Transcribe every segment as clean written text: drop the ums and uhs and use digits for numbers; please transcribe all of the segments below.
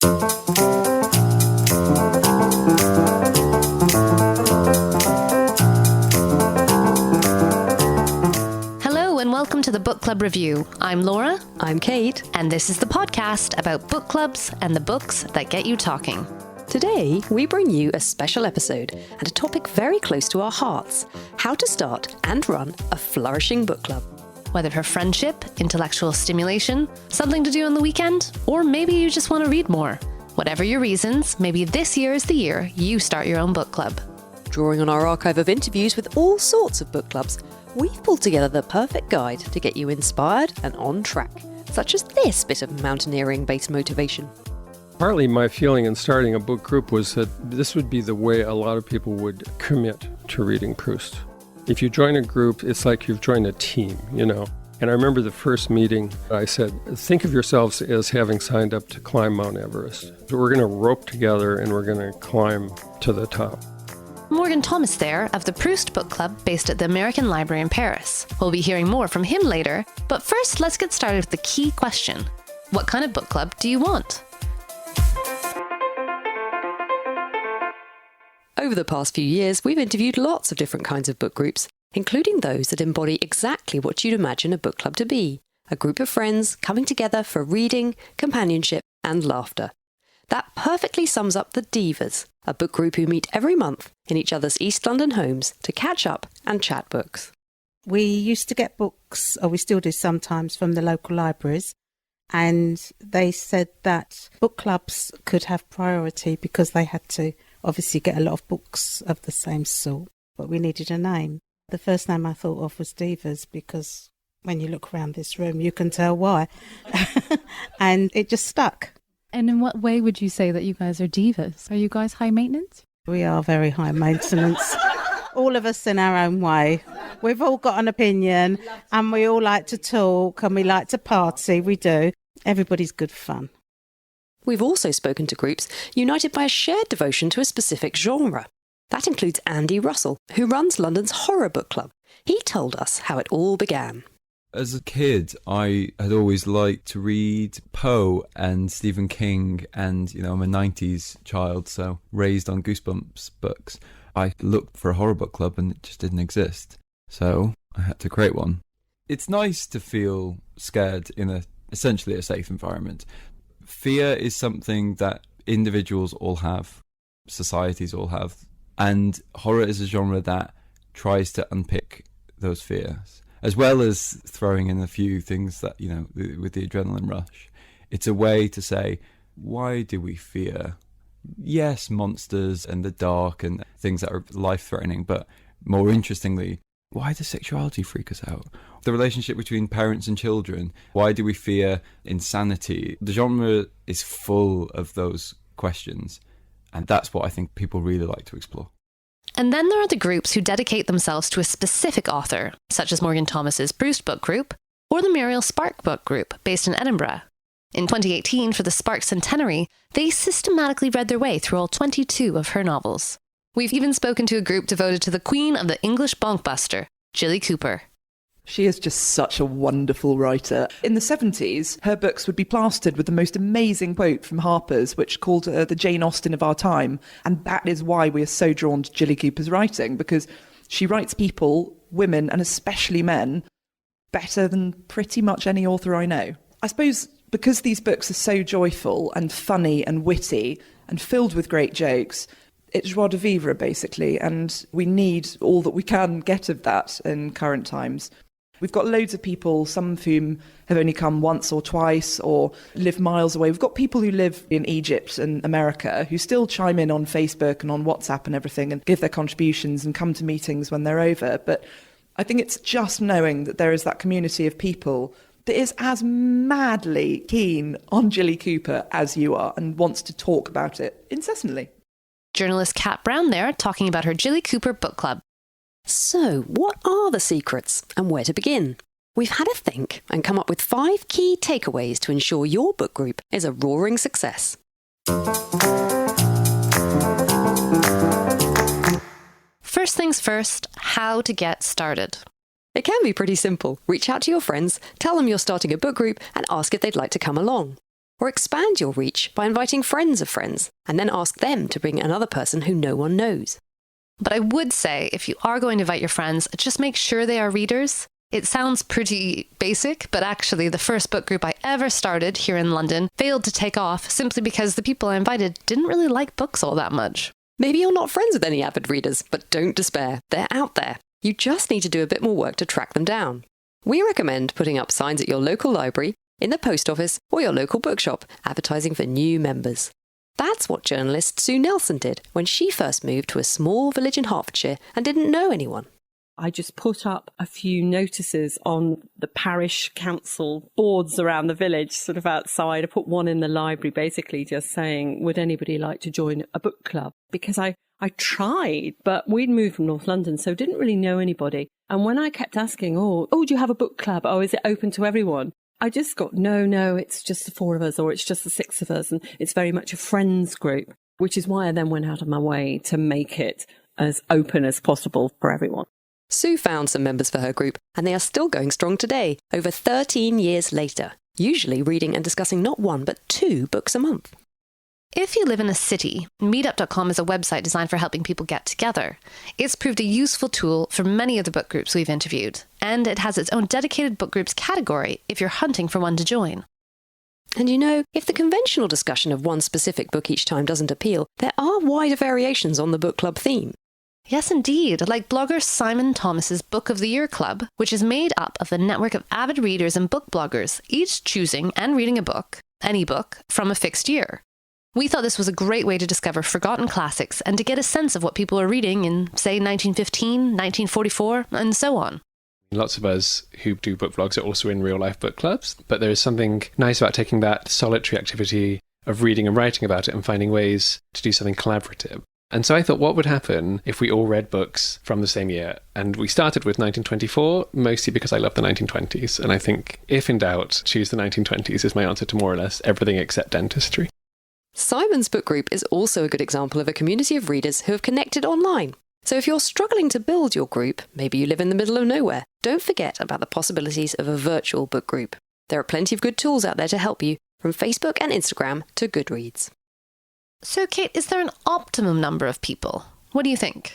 Hello and welcome to the Book Club Review. I'm Laura. I'm Kate. And this is the podcast about book clubs and the books that get you talking. Today, we bring you a special episode and a topic very close to our hearts: how to start and run a flourishing book club. Whether for friendship, intellectual stimulation, something to do on the weekend, or maybe you just want to read more. Whatever your reasons, maybe this year is the year you start your own book club. Drawing on our archive of interviews with all sorts of book clubs, we've pulled together the perfect guide to get you inspired and on track, such as this bit of mountaineering-based motivation. Partly my feeling in starting a book group was that this would be the way a lot of people would commit to reading Proust. If you join a group, it's like you've joined a team, you know. And I remember the first meeting, I said, think of yourselves as having signed up to climb Mount Everest. So we're going to rope together and we're going to climb to the top. Morgan Thomas there of the Proust Book Club based at the American Library in Paris. We'll be hearing more from him later, but first let's get started with the key question. What kind of book club do you want? Over the past few years, we've interviewed lots of different kinds of book groups, including those that embody exactly what you'd imagine a book club to be: a group of friends coming together for reading, companionship, and laughter. That perfectly sums up the Divas, a book group who meet every month in each other's East London homes to catch up and chat books. We used to get books, or we still do sometimes, from the local libraries, and they said that book clubs could have priority because they had to obviously get a lot of books of the same sort, but we needed a name. The first name I thought of was Divas because when you look around this room you can tell why. And it just stuck. And in what way would you say that you guys are divas? Are you guys high maintenance? We are very high maintenance. All of us in our own way. We've all got an opinion and we all like to talk and we like to party. We do. Everybody's good fun. We've also spoken to groups united by a shared devotion to a specific genre. That includes Andy Russell, who runs London's Horror Book Club. He told us how it all began. As a kid, I had always liked to read Poe and Stephen King, and, I'm a 90s child, so raised on Goosebumps books. I looked for a horror book club and it just didn't exist, so I had to create one. It's nice to feel scared in essentially a safe environment. Fear is something that individuals all have, societies all have, and horror is a genre that tries to unpick those fears, as well as throwing in a few things that, with the adrenaline rush. It's a way to say, why do we fear? Yes, monsters and the dark and things that are life-threatening, but more interestingly, why does sexuality freak us out? The relationship between parents and children. Why do we fear insanity? The genre is full of those questions, and that's what I think people really like to explore. And then there are the groups who dedicate themselves to a specific author, such as Morgan Thomas's Proust Book Group, or the Muriel Spark Book Group, based in Edinburgh. In 2018, for the Spark Centenary, they systematically read their way through all 22 of her novels. We've even spoken to a group devoted to the queen of the English bonkbuster, Jilly Cooper. She is just such a wonderful writer. In the 70s, her books would be plastered with the most amazing quote from Harper's, which called her the Jane Austen of our time. And that is why we are so drawn to Jilly Cooper's writing, because she writes people, women, and especially men, better than pretty much any author I know. I suppose because these books are so joyful and funny and witty and filled with great jokes, it's joie de vivre, basically, and we need all that we can get of that in current times. We've got loads of people, some of whom have only come once or twice or live miles away. We've got people who live in Egypt and America who still chime in on Facebook and on WhatsApp and everything and give their contributions and come to meetings when they're over. But I think it's just knowing that there is that community of people that is as madly keen on Jilly Cooper as you are and wants to talk about it incessantly. Journalist Kat Brown there talking about her Jilly Cooper book club. So, what are the secrets and where to begin? We've had a think and come up with 5 key takeaways to ensure your book group is a roaring success. First things first, how to get started. It can be pretty simple. Reach out to your friends, tell them you're starting a book group, and ask if they'd like to come along. Or expand your reach by inviting friends of friends, and then ask them to bring another person who no one knows. But I would say, if you are going to invite your friends, just make sure they are readers. It sounds pretty basic, but actually the first book group I ever started here in London failed to take off simply because the people I invited didn't really like books all that much. Maybe you're not friends with any avid readers, but don't despair. They're out there. You just need to do a bit more work to track them down. We recommend putting up signs at your local library, in the post office, or your local bookshop, advertising for new members. That's what journalist Sue Nelson did when she first moved to a small village in Hertfordshire and didn't know anyone. I just put up a few notices on the parish council boards around the village, sort of outside. I put one in the library, basically just saying, would anybody like to join a book club? Because I tried, but we'd moved from North London, so didn't really know anybody. And when I kept asking, do you have a book club? Oh, is it open to everyone? I just got, no, it's just the 4 of us, or it's just the 6 of us, and it's very much a friends group, which is why I then went out of my way to make it as open as possible for everyone. Sue found some members for her group, and they are still going strong today, over 13 years later, usually reading and discussing not 1 but 2 books a month. If you live in a city, meetup.com is a website designed for helping people get together. It's proved a useful tool for many of the book groups we've interviewed, and it has its own dedicated book groups category if you're hunting for one to join. And you know, if the conventional discussion of one specific book each time doesn't appeal, there are wider variations on the book club theme. Yes, indeed, like blogger Simon Thomas's Book of the Year Club, which is made up of a network of avid readers and book bloggers, each choosing and reading a book, any book, from a fixed year. We thought this was a great way to discover forgotten classics and to get a sense of what people are reading in, say, 1915, 1944, and so on. Lots of us who do book vlogs are also in real-life book clubs, but there is something nice about taking that solitary activity of reading and writing about it and finding ways to do something collaborative. And so I thought, what would happen if we all read books from the same year? And we started with 1924, mostly because I love the 1920s. And I think, if in doubt, choose the 1920s is my answer to more or less everything except dentistry. Simon's book group is also a good example of a community of readers who have connected online. So if you're struggling to build your group, maybe you live in the middle of nowhere, don't forget about the possibilities of a virtual book group. There are plenty of good tools out there to help you, from Facebook and Instagram to Goodreads. So, Kate, is there an optimum number of people? What do you think?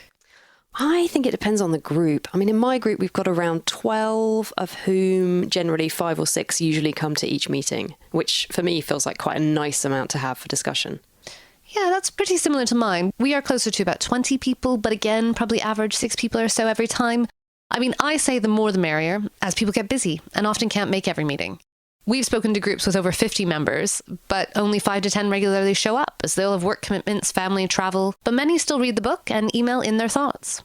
I think it depends on the group. I mean, in my group, we've got around 12, of whom generally 5 or 6 usually come to each meeting, which for me feels like quite a nice amount to have for discussion. Yeah, that's pretty similar to mine. We are closer to about 20 people, but again, probably average 6 people or so every time. I mean, I say the more the merrier, as people get busy and often can't make every meeting. We've spoken to groups with over 50 members, but only 5 to 10 regularly show up, as they'll have work commitments, family, travel, but many still read the book and email in their thoughts.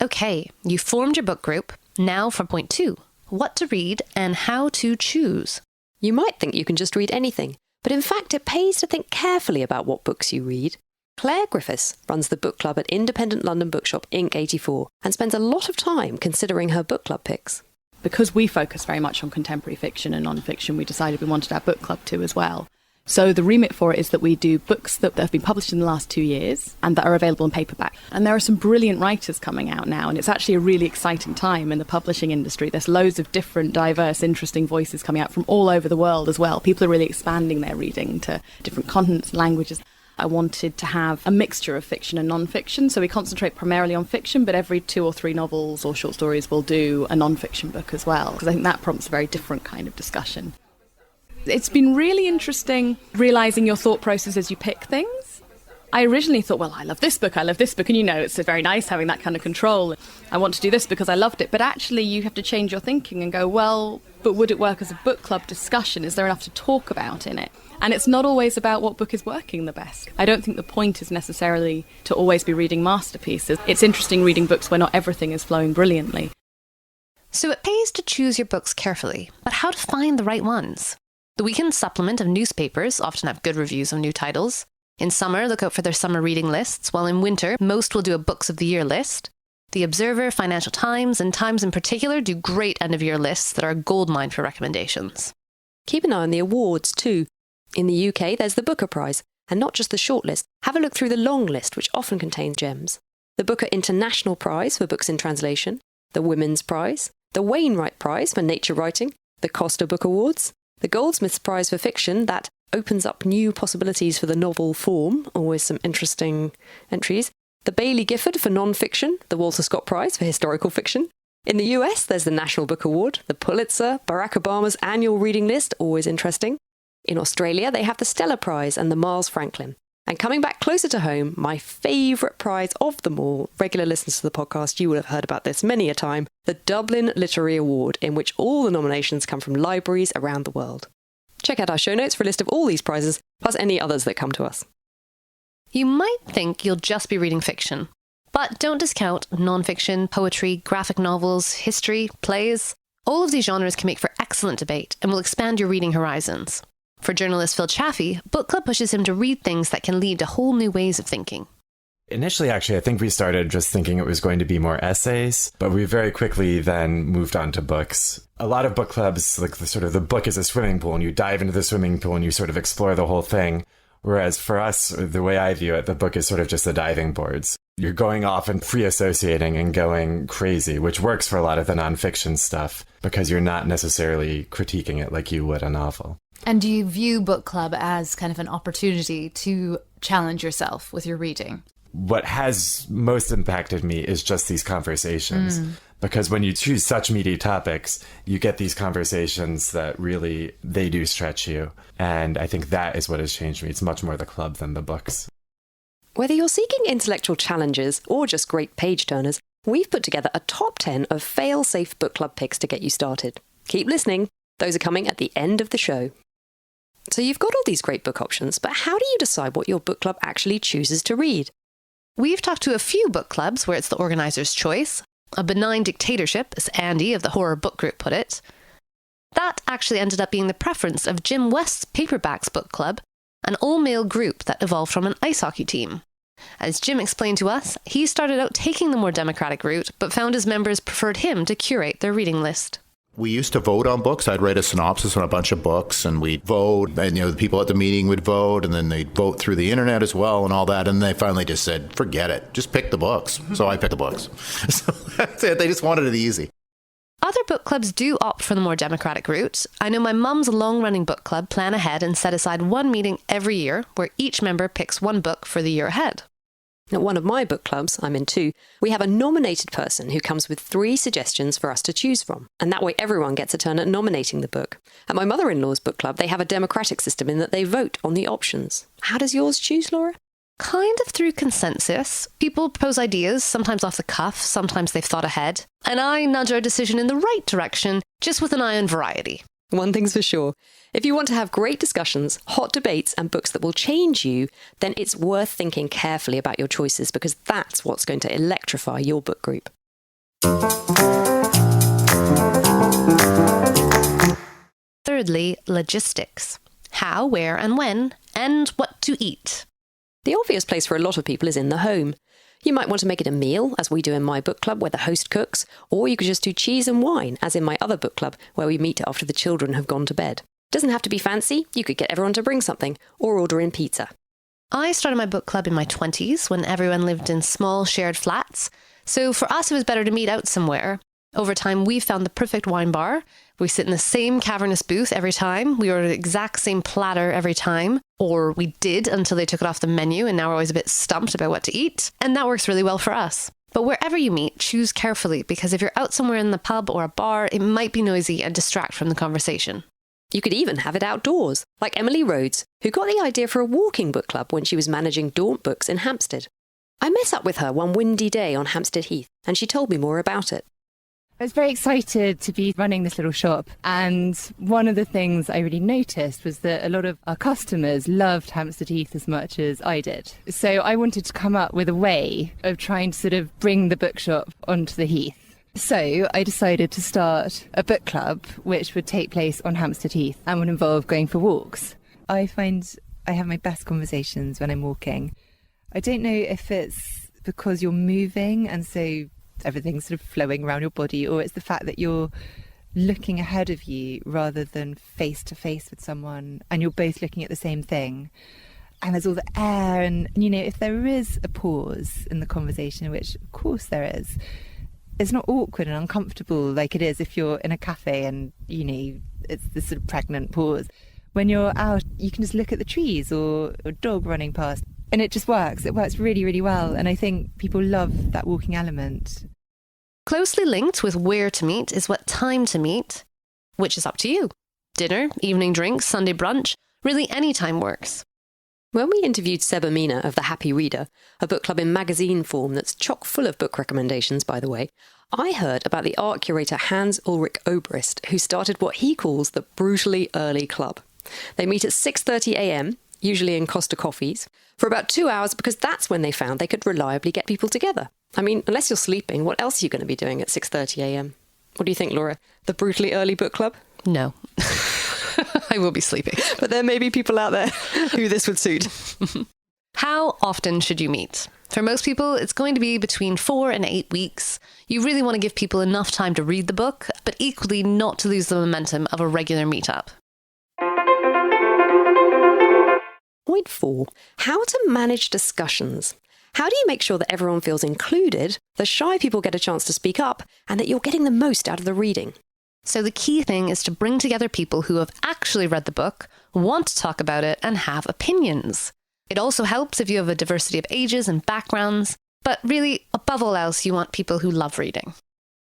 Okay, you formed your book group. Now for point 2, what to read and how to choose. You might think you can just read anything, but in fact it pays to think carefully about what books you read. Claire Griffiths runs the book club at independent London bookshop Inc. 84 and spends a lot of time considering her book club picks. Because we focus very much on contemporary fiction and non-fiction, we decided we wanted our book club to as well. So the remit for it is that we do books that have been published in the last 2 years and that are available in paperback. And there are some brilliant writers coming out now, and it's actually a really exciting time in the publishing industry. There's loads of different, diverse, interesting voices coming out from all over the world as well. People are really expanding their reading to different continents and languages. I wanted to have a mixture of fiction and non-fiction, so we concentrate primarily on fiction, but every 2 or 3 novels or short stories we'll do a non-fiction book as well, because I think that prompts a very different kind of discussion. It's been really interesting realising your thought process as you pick things. I originally thought, well, I love this book, and you know, it's very nice having that kind of control. I want to do this because I loved it, but actually you have to change your thinking and go, well, but would it work as a book club discussion? Is there enough to talk about in it? And it's not always about what book is working the best. I don't think the point is necessarily to always be reading masterpieces. It's interesting reading books where not everything is flowing brilliantly. So it pays to choose your books carefully, but how to find the right ones? The weekend supplement of newspapers often have good reviews of new titles. In summer, look out for their summer reading lists, while in winter, most will do a Books of the Year list. The Observer, Financial Times, and Times in particular do great end-of-year lists that are a goldmine for recommendations. Keep an eye on the awards too. In the UK, there's the Booker Prize, and not just the shortlist. Have a look through the long list, which often contains gems. The Booker International Prize for books in translation, the Women's Prize, the Wainwright Prize for nature writing, the Costa Book Awards, the Goldsmiths Prize for Fiction, that opens up new possibilities for the novel form, always some interesting entries, the Baillie Gifford for non-fiction, the Walter Scott Prize for historical fiction. In the US, there's the National Book Award, the Pulitzer, Barack Obama's annual reading list, always interesting. In Australia, they have the Stella Prize and the Miles Franklin. And coming back closer to home, my favourite prize of them all, regular listeners to the podcast, you will have heard about this many a time, the Dublin Literary Award, in which all the nominations come from libraries around the world. Check out our show notes for a list of all these prizes, plus any others that come to us. You might think you'll just be reading fiction, but don't discount non-fiction, poetry, graphic novels, history, plays. All of these genres can make for excellent debate and will expand your reading horizons. For journalist Phil Chaffee, book club pushes him to read things that can lead to whole new ways of thinking. Initially, actually, I think we started just thinking it was going to be more essays, but we very quickly then moved on to books. A lot of book clubs, like the book is a swimming pool, and you dive into the swimming pool and you sort of explore the whole thing. Whereas for us, the way I view it, the book is sort of just the diving boards. You're going off and free associating and going crazy, which works for a lot of the nonfiction stuff because you're not necessarily critiquing it like you would a novel. And do you view book club as kind of an opportunity to challenge yourself with your reading? What has most impacted me is just these conversations. Because when you choose such meaty topics, you get these conversations that really, they do stretch you. And I think that is what has changed me. It's much more the club than the books. Whether you're seeking intellectual challenges or just great page turners, we've put together a top 10 of fail-safe book club picks to get you started. Keep listening. Those are coming at the end of the show. So you've got all these great book options, but how do you decide what your book club actually chooses to read? We've talked to a few book clubs where it's the organizer's choice. A benign dictatorship, as Andy of the Horror Book Group put it. That actually ended up being the preference of Jim West's Paperbacks Book Club, an all-male group that evolved from an ice hockey team. As Jim explained to us, he started out taking the more democratic route, but found his members preferred him to curate their reading list. We used to vote on books. I'd write a synopsis on a bunch of books, and we'd vote, and the people at the meeting would vote, and then they'd vote through the internet as well and all that, and they finally just said, forget it, just pick the books. So I picked the books. So that's it. They just wanted it easy. Other book clubs do opt for the more democratic route. I know my mum's long-running book club plan ahead and set aside one meeting every year where each member picks one book for the year ahead. At one of my book clubs, I'm in 2, we have a nominated person who comes with 3 suggestions for us to choose from. And that way everyone gets a turn at nominating the book. At my mother-in-law's book club, they have a democratic system in that they vote on the options. How does yours choose, Laura? Kind of through consensus. People propose ideas, sometimes off the cuff, sometimes they've thought ahead. And I nudge our decision in the right direction, just with an eye on variety. One thing's for sure. If you want to have great discussions, hot debates, and books that will change you, then it's worth thinking carefully about your choices because that's what's going to electrify your book group. Thirdly, logistics. How, where, and when, and what to eat. The obvious place for a lot of people is in the home. You might want to make it a meal, as we do in my book club, where the host cooks, or you could just do cheese and wine, as in my other book club, where we meet after the children have gone to bed. Doesn't have to be fancy. You could get everyone to bring something, or order in pizza. I started my book club in my 20s, when everyone lived in small shared flats. So for us, it was better to meet out somewhere. Over time, we found the perfect wine bar. We sit in the same cavernous booth every time. We order the exact same platter every time. Or we did until they took it off the menu, and now we're always a bit stumped about what to eat. And that works really well for us. But wherever you meet, choose carefully, because if you're out somewhere in the pub or a bar, it might be noisy and distract from the conversation. You could even have it outdoors, like Emily Rhodes, who got the idea for a walking book club when she was managing Daunt Books in Hampstead. I met up with her one windy day on Hampstead Heath, and she told me more about it. I was very excited to be running this little shop, and one of the things I really noticed was that a lot of our customers loved Hampstead Heath as much as I did. So I wanted to come up with a way of trying to sort of bring the bookshop onto the Heath. So I decided to start a book club which would take place on Hampstead Heath and would involve going for walks. I find I have my best conversations when I'm walking. I don't know if it's because you're moving and so everything's sort of flowing around your body, or it's the fact that you're looking ahead of you rather than face to face with someone and you're both looking at the same thing. And there's all the air and, you know, if there is a pause in the conversation, which of course there is, it's not awkward and uncomfortable like it is if you're in a cafe and, you know, It's this sort of pregnant pause. When you're out, you can just look at the trees or a dog running past, and it just works. It works really, really well. And I think people love that walking element. Closely linked with where to meet is what time to meet, which is up to you. Dinner, evening drinks, Sunday brunch, really any time works. When we interviewed Seb Amina of The Happy Reader, a book club in magazine form that's chock full of book recommendations, by the way, I heard about the art curator Hans Ulrich Obrist, who started what he calls the Brutally Early Club. They meet at 6:30 a.m, usually in Costa Coffees, for about 2 hours because that's when they found they could reliably get people together. I mean, unless you're sleeping, what else are you going to be doing at 6:30 a.m? What do you think, Laura? The Brutally Early Book Club? No. I will be sleeping. But there may be people out there who this would suit. How often should you meet? For most people, it's going to be between 4 and 8 weeks. You really want to give people enough time to read the book, but equally not to lose the momentum of a regular meetup. Point 4. How to manage discussions. How do you make sure that everyone feels included, the shy people get a chance to speak up, and that you're getting the most out of the reading? So the key thing is to bring together people who have actually read the book, want to talk about it, and have opinions. It also helps if you have a diversity of ages and backgrounds, but really, above all else, you want people who love reading.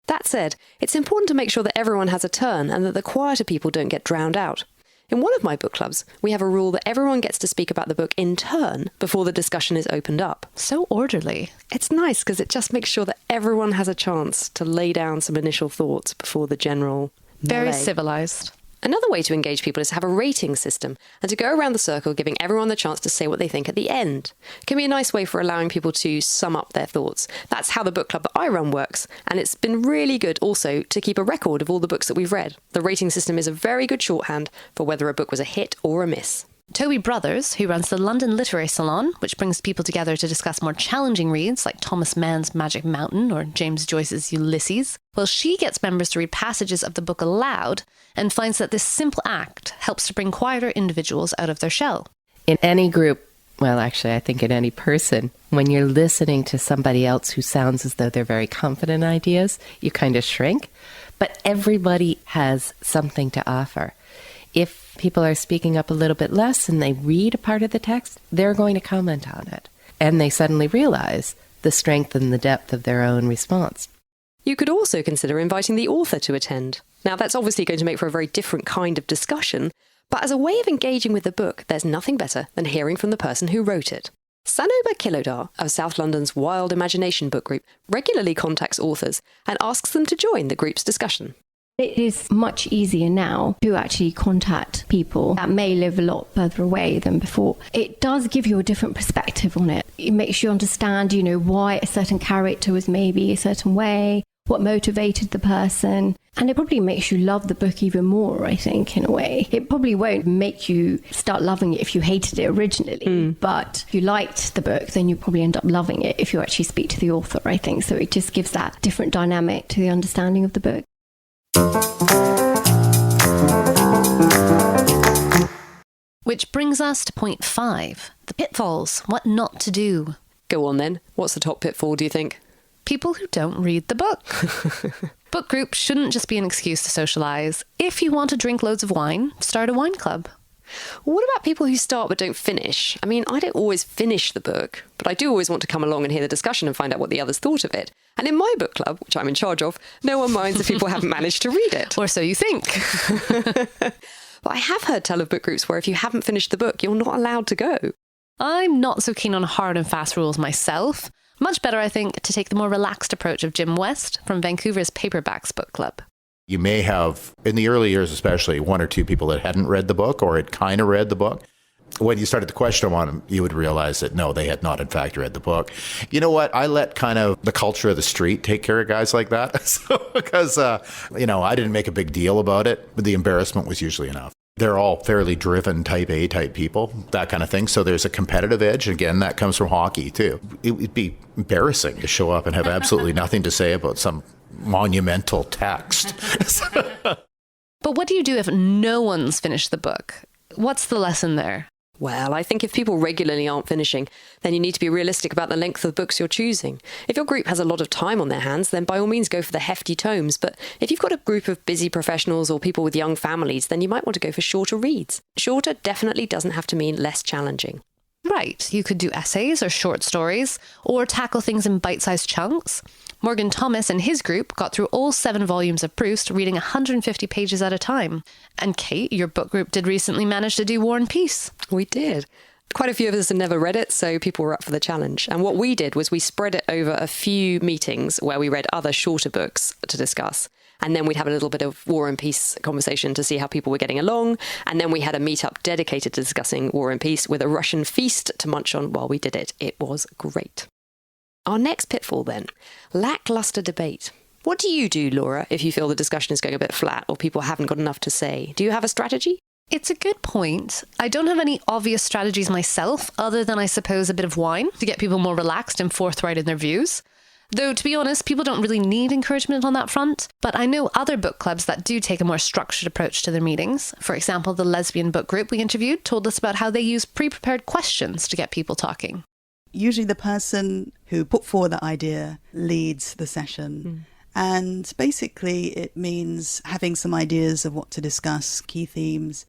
That said, it's important to make sure that everyone has a turn and that the quieter people don't get drowned out. In one of my book clubs, we have a rule that everyone gets to speak about the book in turn before the discussion is opened up. So orderly. It's nice because it just makes sure that everyone has a chance to lay down some initial thoughts before the general Very melee. civilized. Another way to engage people is to have a rating system and to go around the circle giving everyone the chance to say what they think at the end. It can be a nice way for allowing people to sum up their thoughts. That's how the book club that I run works, and it's been really good also to keep a record of all the books that we've read. The rating system is a very good shorthand for whether a book was a hit or a miss. Toby Brothers, who runs the London Literary Salon, which brings people together to discuss more challenging reads like Thomas Mann's Magic Mountain or James Joyce's Ulysses, well, she gets members to read passages of the book aloud and finds that this simple act helps to bring quieter individuals out of their shell. In any group, well, actually, I think in any person, when you're listening to somebody else who sounds as though they're very confident in ideas, you kind of shrink. But everybody has something to offer. If people are speaking up a little bit less and they read a part of the text, they're going to comment on it. And they suddenly realize the strength and the depth of their own response. You could also consider inviting the author to attend. Now, that's obviously going to make for a very different kind of discussion, but as a way of engaging with the book, there's nothing better than hearing from the person who wrote it. Sanoba Kilodar of South London's Wild Imagination Book Group regularly contacts authors and asks them to join the group's discussion. It is much easier now to actually contact people that may live a lot further away than before. It does give you a different perspective on it. It makes you understand, why a certain character was maybe a certain way, what motivated the person. And it probably makes you love the book even more, I think, in a way. It probably won't make you start loving it if you hated it originally. But if you liked the book, then you probably end up loving it if you actually speak to the author, I think. So it just gives that different dynamic to the understanding of the book. Which brings us to point 5, the pitfalls, what not to do. Go on then, what's the top pitfall, do you think? People who don't read the book. Book groups shouldn't just be an excuse to socialise. If you want to drink loads of wine, start a wine club. What about people who start but don't finish? I mean, I don't always finish the book, but I do always want to come along and hear the discussion and find out what the others thought of it. And in my book club, which I'm in charge of, no one minds if people haven't managed to read it. Or so you think. But I have heard tell of book groups where if you haven't finished the book, you're not allowed to go. I'm not so keen on hard and fast rules myself. Much better, I think, to take the more relaxed approach of Jim West from Vancouver's Paperbacks Book Club. You may have, in the early years especially, 1 or 2 people that hadn't read the book or had kind of read the book. When you started to question them on them, you would realize that, no, they had not, in fact, read the book. You know what? I let kind of the culture of the street take care of guys like that. Because, I didn't make a big deal about it, but the embarrassment was usually enough. They're all fairly driven type A type people, that kind of thing. So there's a competitive edge. Again, that comes from hockey, too. It would be embarrassing to show up and have absolutely nothing to say about some monumental text. But what do you do if no one's finished the book? What's the lesson there? Well, I think if people regularly aren't finishing, then you need to be realistic about the length of books you're choosing. If your group has a lot of time on their hands, then by all means go for the hefty tomes. But if you've got a group of busy professionals or people with young families, then you might want to go for shorter reads. Shorter definitely doesn't have to mean less challenging. Right, you could do essays or short stories, or tackle things in bite-sized chunks. Morgan Thomas and his group got through all 7 volumes of Proust, reading 150 pages at a time. And Kate, your book group, did recently manage to do War and Peace. We did. Quite a few of us had never read it, so people were up for the challenge. And what we did was we spread it over a few meetings where we read other shorter books to discuss. And then we'd have a little bit of War and Peace conversation to see how people were getting along. And then we had a meetup dedicated to discussing War and Peace with a Russian feast to munch on while we did it. It was great. Our next pitfall then, lackluster debate. What do you do, Laura, if you feel the discussion is going a bit flat or people haven't got enough to say? Do you have a strategy? It's a good point. I don't have any obvious strategies myself, other than, I suppose, a bit of wine to get people more relaxed and forthright in their views. Though, to be honest, people don't really need encouragement on that front. But I know other book clubs that do take a more structured approach to their meetings. For example, the lesbian book group we interviewed told us about how they use pre-prepared questions to get people talking. Usually the person who put forward that idea leads the session. And basically it means having some ideas of what to discuss, key themes,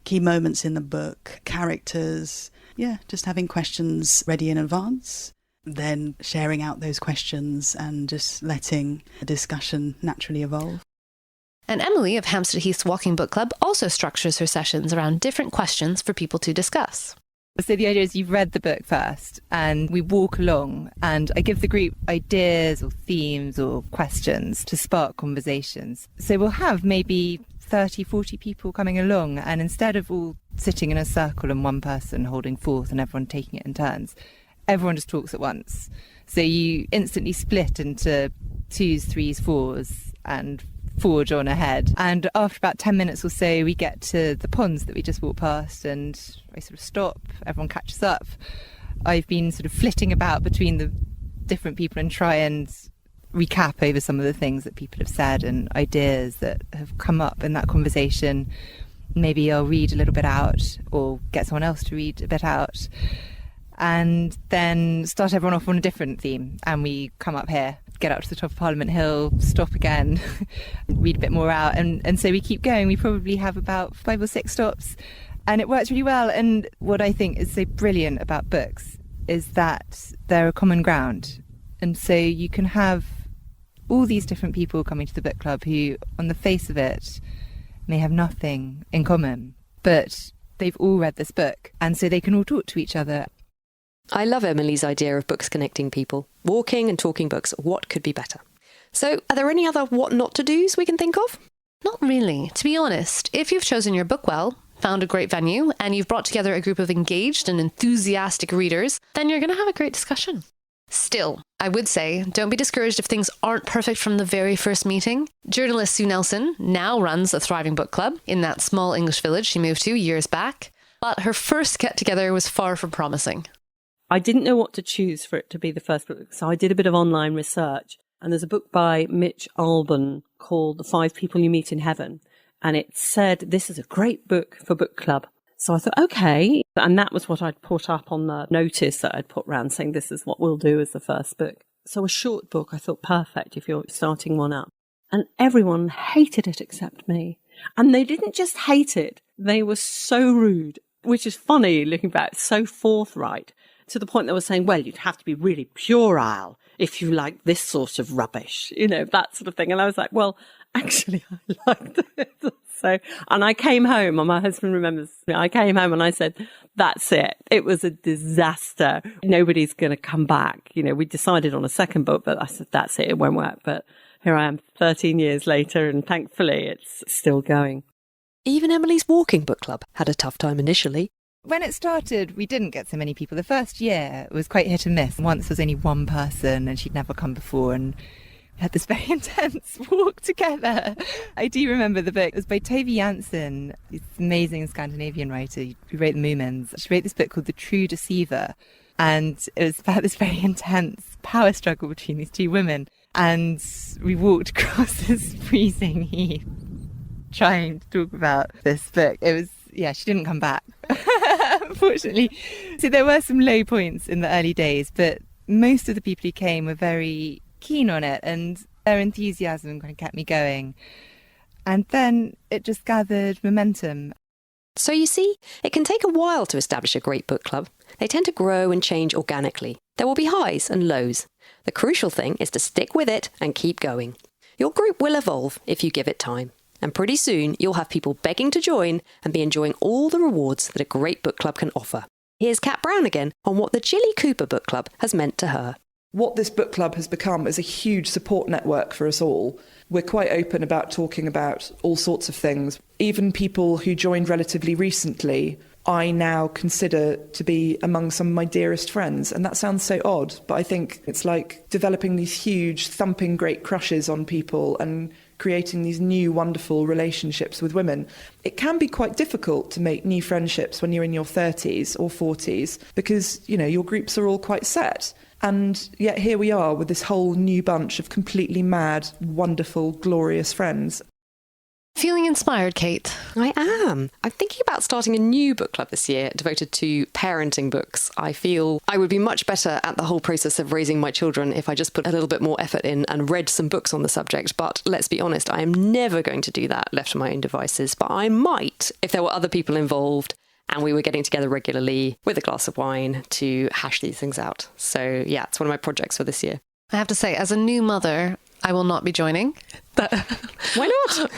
key moments in the book, characters. Yeah, just having questions ready in advance. Then sharing out those questions and just letting the discussion naturally evolve. And Emily of Hampstead Heath's Walking Book Club also structures her sessions around different questions for people to discuss. So the idea is you've read the book first and we walk along and I give the group ideas or themes or questions to spark conversations. So we'll have maybe 30, 40 people coming along, and instead of all sitting in a circle and one person holding forth and everyone taking it in turns, everyone just talks at once. So you instantly split into 2s, 3s, 4s and forge on ahead. And after about 10 minutes or so, we get to the ponds that we just walked past and I sort of stop, everyone catches up. I've been sort of flitting about between the different people and try and recap over some of the things that people have said and ideas that have come up in that conversation. Maybe I'll read a little bit out or get someone else to read a bit out, and then start everyone off on a different theme. And we come up here, get up to the top of Parliament Hill, stop again, read a bit more out. And so we keep going. We probably have about 5 or 6 stops. And it works really well. And what I think is so brilliant about books is that they're a common ground. And so you can have all these different people coming to the book club who, on the face of it, may have nothing in common. But they've all read this book. And so they can all talk to each other. I love Emily's idea of books connecting people. Walking and talking books, what could be better? So, are there any other what not to do's we can think of? Not really. To be honest, if you've chosen your book well, found a great venue, and you've brought together a group of engaged and enthusiastic readers, then you're going to have a great discussion. Still, I would say, don't be discouraged if things aren't perfect from the very first meeting. Journalist Sue Nelson now runs a thriving book club in that small English village she moved to years back, but her first get-together was far from promising. I didn't know what to choose for it to be the first book, so I did a bit of online research. And there's a book by Mitch Albom called The 5 People You Meet in Heaven. And it said, this is a great book for book club. So I thought, okay. And that was what I'd put up on the notice that I'd put round saying, this is what we'll do as the first book. So a short book, I thought, perfect if you're starting one up. And everyone hated it except me. And they didn't just hate it. They were so rude, which is funny looking back, so forthright. To the point they were saying, well, you'd have to be really puerile if you like this sort of rubbish, that sort of thing. And I was like, well, actually, I liked it. So, and I came home, and my husband remembers, I came home and I said, that's it. It was a disaster. Nobody's going to come back. We decided on a second book, but I said, that's it. It won't work. But here I am 13 years later, and thankfully it's still going. Even Emily's Walking Book Club had a tough time initially. When it started, we didn't get so many people. The first year was quite hit and miss. Once there was only one person and she'd never come before, and we had this very intense walk together. I do remember the book. It was by Tove Jansson, this amazing Scandinavian writer who wrote The Moomins. She wrote this book called The True Deceiver, and it was about this very intense power struggle between these two women. And we walked across this freezing heath trying to talk about this book. It was, she didn't come back. unfortunately. So there were some low points in the early days, but most of the people who came were very keen on it, and their enthusiasm kind of kept me going. And then it just gathered momentum. So you see, it can take a while to establish a great book club. They tend to grow and change organically. There will be highs and lows. The crucial thing is to stick with it and keep going. Your group will evolve if you give it time. And pretty soon, you'll have people begging to join and be enjoying all the rewards that a great book club can offer. Here's Kat Brown again on what the Jilly Cooper Book Club has meant to her. What this book club has become is a huge support network for us all. We're quite open about talking about all sorts of things. Even people who joined relatively recently, I now consider to be among some of my dearest friends. And that sounds so odd, but I think it's like developing these huge, thumping great crushes on people and creating these new, wonderful relationships with women. It can be quite difficult to make new friendships when you're in your 30s or 40s because, you know, your groups are all quite set. And yet here we are with this whole new bunch of completely mad, wonderful, glorious friends. Feeling inspired, Kate? I am. I'm thinking about starting a new book club this year devoted to parenting books. I feel I would be much better at the whole process of raising my children if I just put a little bit more effort in and read some books on the subject. But let's be honest, I am never going to do that left to my own devices. But I might if there were other people involved and we were getting together regularly with a glass of wine to hash these things out. So yeah, it's one of my projects for this year. I have to say, as a new mother, I will not be joining. Why not?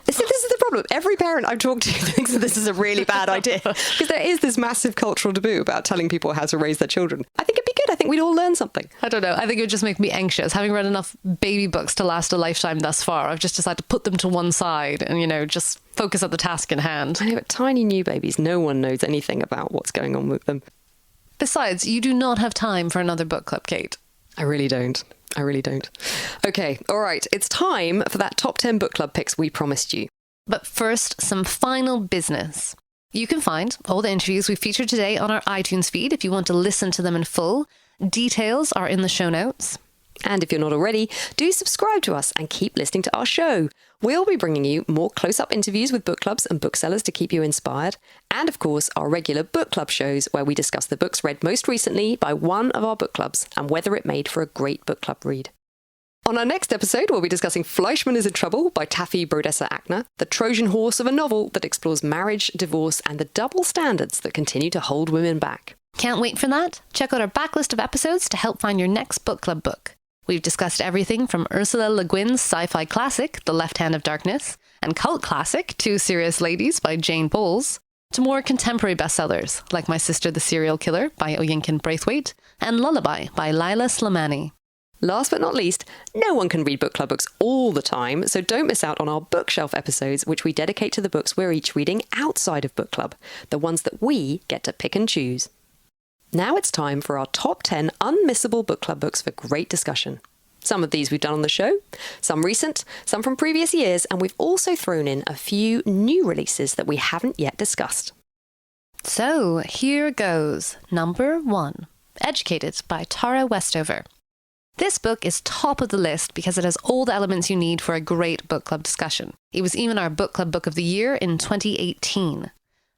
This is the problem. Every parent I've talked to thinks that this is a really bad idea because there is this massive cultural taboo about telling people how to raise their children. I think it'd be good. I think we'd all learn something. I don't know. I think it would just make me anxious. Having read enough baby books to last a lifetime thus far, I've just decided to put them to one side and, you know, just focus on the task in hand. I know, but tiny new babies, no one knows anything about what's going on with them. Besides, you do not have time for another book club, Kate. I really don't. Okay, all right. It's time for that top 10 book club picks we promised you. But first, some final business. You can find all the interviews we featured today on our iTunes feed if you want to listen to them in full. Details are in the show notes. And if you're not already, do subscribe to us and keep listening to our show. We'll be bringing you more close-up interviews with book clubs and booksellers to keep you inspired. And of course, our regular book club shows where we discuss the books read most recently by one of our book clubs and whether it made for a great book club read. On our next episode, we'll be discussing Fleischmann is in Trouble by Taffy Brodesser-Ackner, the Trojan horse of a novel that explores marriage, divorce, and the double standards that continue to hold women back. Can't wait for that? Check out our backlist of episodes to help find your next book club book. We've discussed everything from Ursula Le Guin's sci-fi classic, The Left Hand of Darkness, and cult classic, Two Serious Ladies by Jane Bowles, to more contemporary bestsellers like My Sister the Serial Killer by Oyinkan Braithwaite and Lullaby by Lila Slimani. Last but not least, no one can read book club books all the time, so don't miss out on our bookshelf episodes, which we dedicate to the books we're each reading outside of book club, the ones that we get to pick and choose. Now it's time for our top 10 unmissable book club books for great discussion. Some of these we've done on the show, some recent, some from previous years, and we've also thrown in a few new releases that we haven't yet discussed. So here goes. Number 1, Educated by Tara Westover. This book is top of the list because it has all the elements you need for a great book club discussion. It was even our book club book of the year in 2018.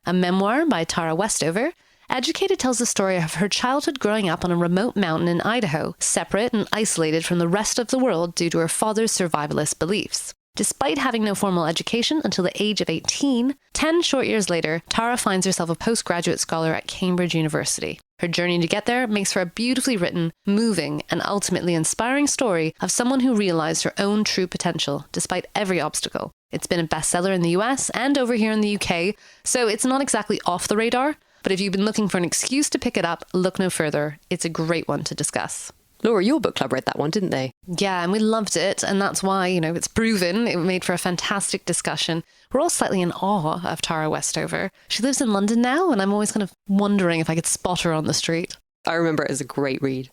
A memoir by Tara Westover, Educated tells the story of her childhood growing up on a remote mountain in Idaho, separate and isolated from the rest of the world due to her father's survivalist beliefs. Despite having no formal education until the age of 18, 10 short years later, Tara finds herself a postgraduate scholar at Cambridge University. Her journey to get there makes for a beautifully written, moving, and ultimately inspiring story of someone who realized her own true potential despite every obstacle. It's been a bestseller in the US and over here in the UK, so it's not exactly off the radar, but if you've been looking for an excuse to pick it up, look no further. It's a great one to discuss. Laura, your book club read that one, didn't they? Yeah, and we loved it, and that's why, it's proven. It made for a fantastic discussion. We're all slightly in awe of Tara Westover. She lives in London now, and I'm always kind of wondering if I could spot her on the street. I remember it as a great read.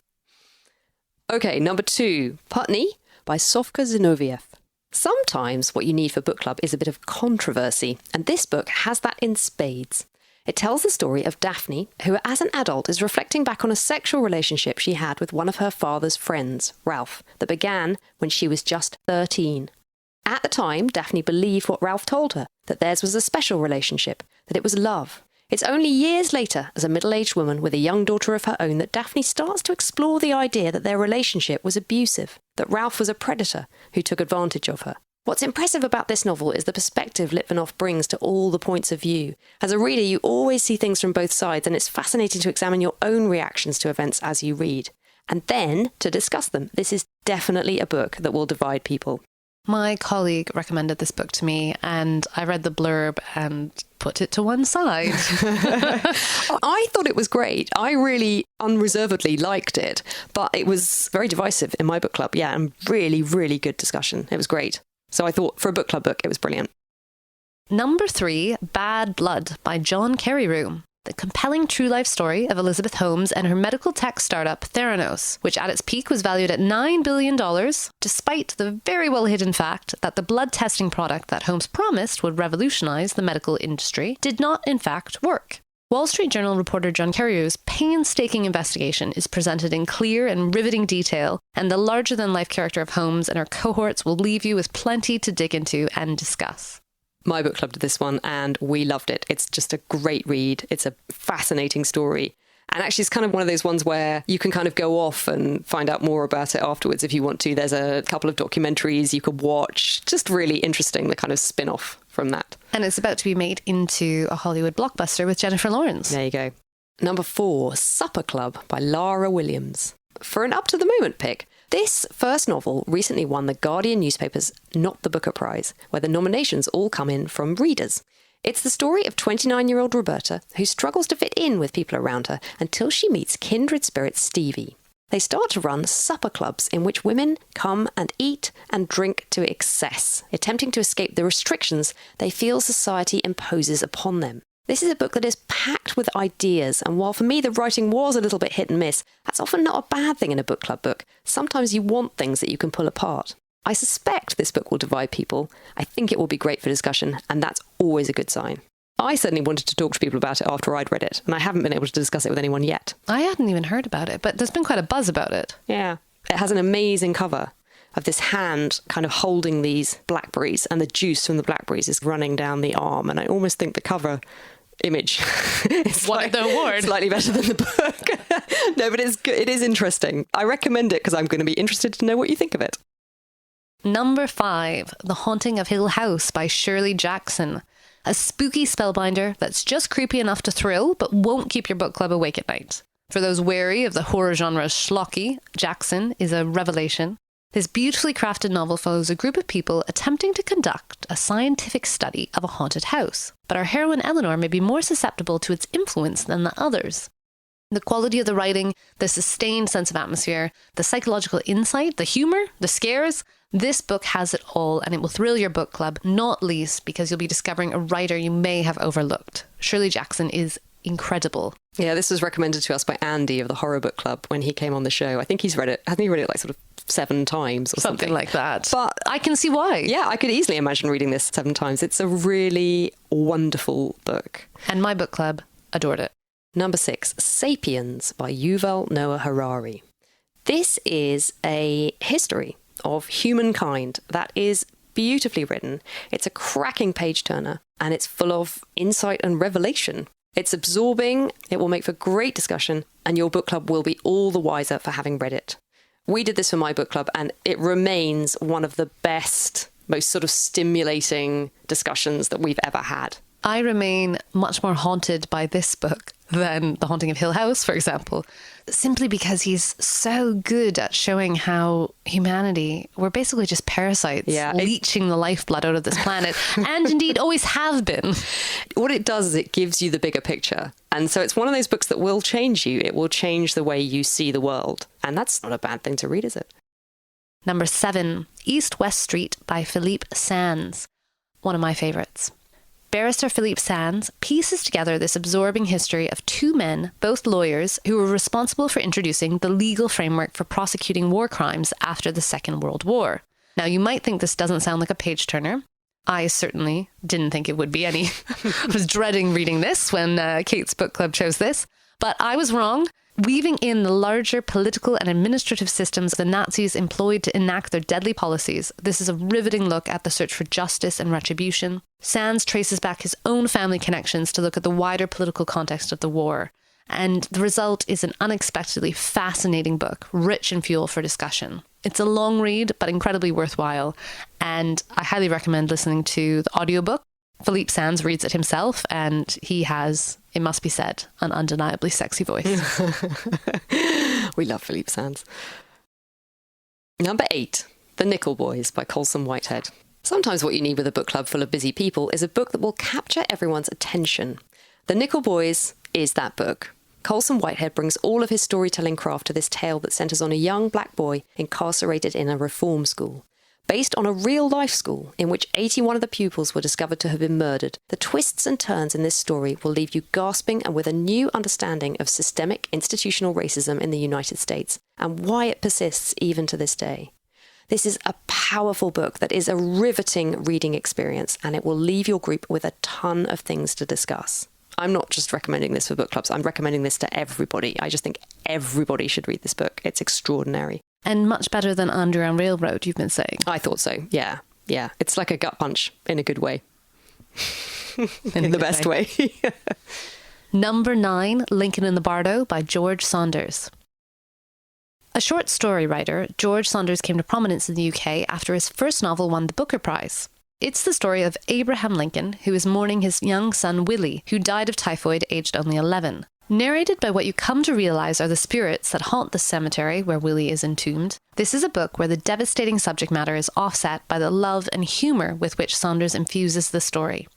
Okay, number 2, Putney by Sofka Zinoviev. Sometimes what you need for book club is a bit of controversy, and this book has that in spades. It tells the story of Daphne, who as an adult is reflecting back on a sexual relationship she had with one of her father's friends, Ralph, that began when she was just 13. At the time, Daphne believed what Ralph told her, that theirs was a special relationship, that it was love. It's only years later, as a middle-aged woman with a young daughter of her own, that Daphne starts to explore the idea that their relationship was abusive, that Ralph was a predator who took advantage of her. What's impressive about this novel is the perspective Litvinoff brings to all the points of view. As a reader, you always see things from both sides, and it's fascinating to examine your own reactions to events as you read. And then to discuss them. This is definitely a book that will divide people. My colleague recommended this book to me, and I read the blurb and put it to one side. I thought it was great. I really unreservedly liked it, but it was very divisive in my book club. Yeah, and really, really good discussion. It was great. So I thought for a book club book, it was brilliant. Number 3, Bad Blood by John Carreyrou. The compelling true life story of Elizabeth Holmes and her medical tech startup Theranos, which at its peak was valued at $9 billion, despite the very well hidden fact that the blood testing product that Holmes promised would revolutionize the medical industry did not in fact work. Wall Street Journal reporter John Carreyrou's painstaking investigation is presented in clear and riveting detail, and the larger-than-life character of Holmes and her cohorts will leave you with plenty to dig into and discuss. My book club did this one, and we loved it. It's just a great read. It's a fascinating story. And actually, it's kind of one of those ones where you can kind of go off and find out more about it afterwards if you want to. There's a couple of documentaries you could watch. Just really interesting, the kind of spin-off from that. And it's about to be made into a Hollywood blockbuster with Jennifer Lawrence. There you go. Number 4, Supper Club by Lara Williams. For an up-to-the-moment pick, this first novel recently won the Guardian newspaper's Not the Booker Prize, where the nominations all come in from readers. It's the story of 29-year-old Roberta, who struggles to fit in with people around her until she meets kindred spirit Stevie. They start to run supper clubs in which women come and eat and drink to excess, attempting to escape the restrictions they feel society imposes upon them. This is a book that is packed with ideas, and while for me the writing was a little bit hit and miss, that's often not a bad thing in a book club book. Sometimes you want things that you can pull apart. I suspect this book will divide people. I think it will be great for discussion, and that's always a good sign. I certainly wanted to talk to people about it after I'd read it, and I haven't been able to discuss it with anyone yet. I hadn't even heard about it, but there's been quite a buzz about it. Yeah. It has an amazing cover of this hand kind of holding these blackberries, and the juice from the blackberries is running down the arm, and I almost think the cover image won the award. Slightly better than the book. No, but it's good. It is interesting. I recommend it because I'm going to be interested to know what you think of it. Number 5, The Haunting of Hill House by Shirley Jackson. A spooky spellbinder that's just creepy enough to thrill, but won't keep your book club awake at night. For those wary of the horror genre's schlocky, Jackson is a revelation. This beautifully crafted novel follows a group of people attempting to conduct a scientific study of a haunted house, but our heroine Eleanor may be more susceptible to its influence than the others. The quality of the writing, the sustained sense of atmosphere, the psychological insight, the humour, the scares, this book has it all, and it will thrill your book club, not least because you'll be discovering a writer you may have overlooked. Shirley Jackson is incredible. Yeah, this was recommended to us by Andy of the Horror Book Club when he came on the show. I think he's read it. Hasn't he read it like sort of 7 times or something like that? But I can see why. Yeah, I could easily imagine reading this 7 times. It's a really wonderful book. And my book club adored it. Number 6, Sapiens by Yuval Noah Harari. This is a history of humankind that is beautifully written. It's a cracking page turner, and it's full of insight and revelation. It's absorbing, it will make for great discussion, and your book club will be all the wiser for having read it. We did this for my book club, and it remains one of the best, most sort of stimulating discussions that we've ever had. I remain much more haunted by this book than The Haunting of Hill House, for example, simply because he's so good at showing how humanity, we're basically just parasites, leeching the lifeblood out of this planet, and indeed always have been. What it does is it gives you the bigger picture. And so it's one of those books that will change you. It will change the way you see the world. And that's not a bad thing to read, is it? Number 7, East West Street by Philippe Sands. One of my favourites. Barrister Philippe Sands pieces together this absorbing history of 2 men, both lawyers, who were responsible for introducing the legal framework for prosecuting war crimes after the Second World War. Now, you might think this doesn't sound like a page-turner. I certainly didn't think it would be any. I was dreading reading this when Kate's book club chose this. But I was wrong. Weaving in the larger political and administrative systems the Nazis employed to enact their deadly policies, this is a riveting look at the search for justice and retribution. Sands traces back his own family connections to look at the wider political context of the war, and the result is an unexpectedly fascinating book, rich in fuel for discussion. It's a long read, but incredibly worthwhile, and I highly recommend listening to the audiobook. Philippe Sands reads it himself, and he has, it must be said, an undeniably sexy voice. We love Philippe Sands. Number 8, The Nickel Boys by Colson Whitehead. Sometimes what you need with a book club full of busy people is a book that will capture everyone's attention. The Nickel Boys is that book. Colson Whitehead brings all of his storytelling craft to this tale that centres on a young black boy incarcerated in a reform school. Based on a real-life school in which 81 of the pupils were discovered to have been murdered, the twists and turns in this story will leave you gasping and with a new understanding of systemic institutional racism in the United States and why it persists even to this day. This is a powerful book that is a riveting reading experience, and it will leave your group with a ton of things to discuss. I'm not just recommending this for book clubs, I'm recommending this to everybody. I just think everybody should read this book. It's extraordinary. And much better than Underground Railroad, you've been saying. I thought so, yeah. Yeah, it's like a gut punch in a good way. In the best way. Number 9, Lincoln in the Bardo by George Saunders. A short story writer, George Saunders came to prominence in the UK after his first novel won the Booker Prize. It's the story of Abraham Lincoln, who is mourning his young son Willie, who died of typhoid aged only 11. Narrated by what you come to realise are the spirits that haunt the cemetery where Willie is entombed, this is a book where the devastating subject matter is offset by the love and humour with which Saunders infuses the story.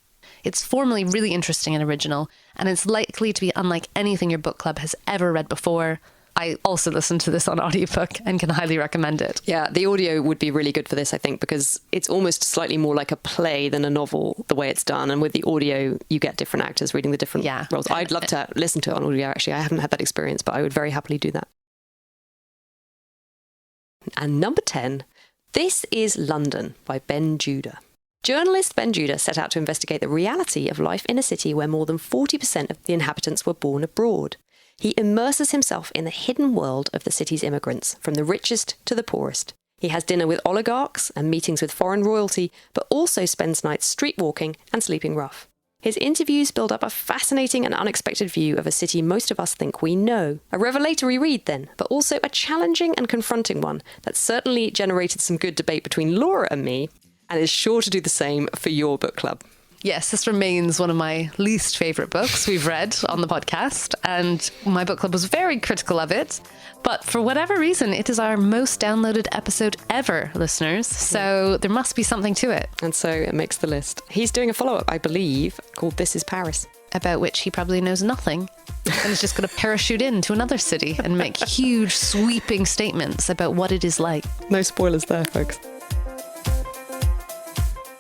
It's formally really interesting and original, and it's likely to be unlike anything your book club has ever read before. I also listened to this on audiobook and can highly recommend it. Yeah, the audio would be really good for this, I think, because it's almost slightly more like a play than a novel, the way it's done. And with the audio, you get different actors reading the different roles. I'd love to listen to it on audio, actually. I haven't had that experience, but I would very happily do that. And number 10, This is London by Ben Judah. Journalist Ben Judah set out to investigate the reality of life in a city where more than 40% of the inhabitants were born abroad. He immerses himself in the hidden world of the city's immigrants, from the richest to the poorest. He has dinner with oligarchs and meetings with foreign royalty, but also spends nights street walking and sleeping rough. His interviews build up a fascinating and unexpected view of a city most of us think we know. A revelatory read, then, but also a challenging and confronting one that certainly generated some good debate between Laura and me, and is sure to do the same for your book club. Yes, this remains one of my least favourite books we've read on the podcast, and my book club was very critical of it. But for whatever reason, it is our most downloaded episode ever, listeners. So there must be something to it. And so it makes the list. He's doing a follow-up, I believe, called This is Paris. About which he probably knows nothing. And is just going to parachute into another city and make huge, sweeping statements about what it is like. No spoilers there, folks.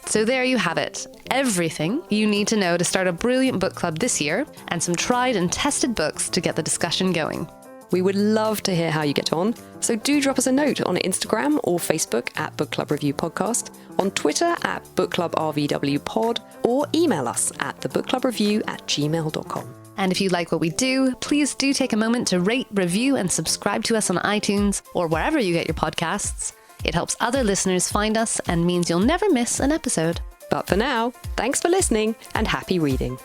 So there you have it. Everything you need to know to start a brilliant book club this year, and some tried and tested books to get the discussion going. We would love to hear how you get on, so do drop us a note on Instagram or Facebook at Book Club Review Podcast, on Twitter at Book Club RVW Pod, or email us at thebookclubreview@gmail.com. And if you like what we do, please do take a moment to rate, review, and subscribe to us on iTunes or wherever you get your podcasts. It helps other listeners find us and means you'll never miss an episode. But for now, thanks for listening and happy reading.